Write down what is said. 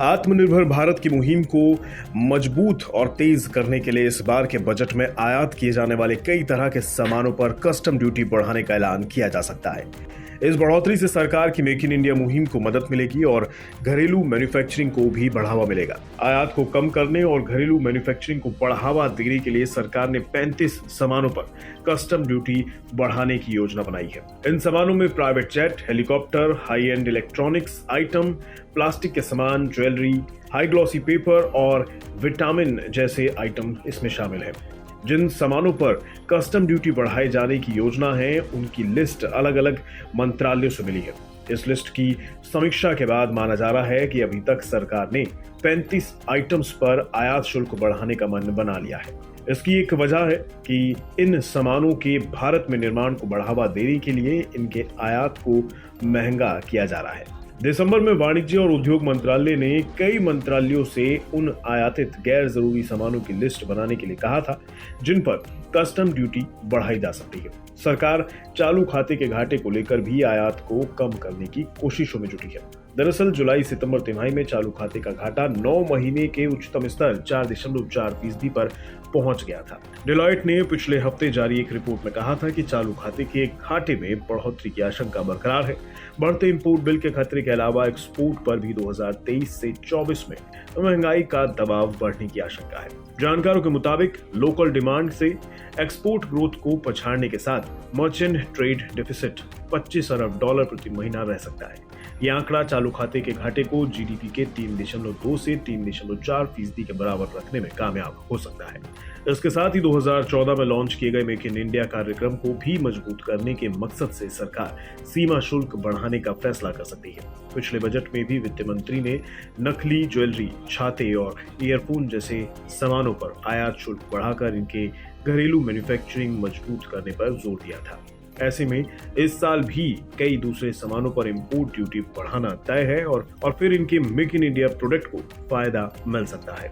आत्मनिर्भर भारत की मुहिम को मजबूत और तेज करने के लिए इस बार के बजट में आयात किए जाने वाले कई तरह के सामानों पर कस्टम ड्यूटी बढ़ाने का ऐलान किया जा सकता है। इस बढ़ोतरी से सरकार की मेक इन इंडिया मुहिम को मदद मिलेगी और घरेलू मैन्युफैक्चरिंग को भी बढ़ावा मिलेगा। आयात को कम करने और घरेलू मैन्युफैक्चरिंग को बढ़ावा देने के लिए सरकार ने 35 सामानों पर कस्टम ड्यूटी बढ़ाने की योजना बनाई है। इन सामानों में private jet, helicopter, high and electronics item, plastic के सामान, ज्वेलरी, हाई ग्लॉसी पेपर और विटामिन जैसे आइटम इसमें शामिल हैं। जिन सामानों पर कस्टम ड्यूटी बढ़ाए जाने की योजना है, उनकी लिस्ट अलग अलग मंत्रालयों से मिली है। इस लिस्ट की समीक्षा के बाद माना जा रहा है कि अभी तक सरकार ने 35 आइटम्स पर आयात शुल्क बढ़ाने का मन बना लिया है। इसकी एक वजह है कि इन सामानों के भारत में निर्माण को बढ़ावा देने के लिए इनके आयात को महंगा किया जा रहा है। दिसंबर में वाणिज्य और उद्योग मंत्रालय ने कई मंत्रालयों से उन आयातित गैर जरूरी सामानों की लिस्ट बनाने के लिए कहा था जिन पर कस्टम ड्यूटी बढ़ाई जा सकती है। सरकार चालू खाते के घाटे को लेकर भी आयात को कम करने की कोशिशों में जुटी है। दरअसल जुलाई सितंबर तिमाही में चालू खाते का घाटा 9 महीने के उच्चतम स्तर 4.4% पर पहुंच गया था। डेलॉयट ने पिछले हफ्ते जारी एक रिपोर्ट में कहा था कि चालू खाते के घाटे में बढ़ोतरी की आशंका बरकरार है। बढ़ते इंपोर्ट बिल के खतरे के अलावा एक्सपोर्ट पर भी 2023 से 24 में महंगाई का दबाव बढ़ने की आशंका है। जानकारों के मुताबिक लोकल डिमांड से एक्सपोर्ट ग्रोथ को पछाड़ने के साथ मर्चेंट ट्रेड डेफिसिट $25 अरब प्रति महीना रह सकता है। यह आंकड़ा चालू खाते के घाटे को जीडीपी के 3.2 से 3.4% के बराबर रखने में कामयाब हो सकता है। इसके साथ ही 2014 में लॉन्च किए गए मेक इन इंडिया कार्यक्रम को भी मजबूत करने के मकसद से सरकार सीमा शुल्क बढ़ाने का फैसला कर सकती है। पिछले बजट में भी वित्त मंत्री ने नकली ज्वेलरी, छाते और ईयरफोन जैसे सामानों पर आयात शुल्क बढ़ाकर इनके घरेलू मैन्युफैक्चरिंग मजबूत करने पर जोर दिया था। ऐसे में इस साल भी कई दूसरे सामानों पर इंपोर्ट ड्यूटी बढ़ाना तय है और फिर इनके मेक इन इंडिया प्रोडक्ट को फायदा मिल सकता है।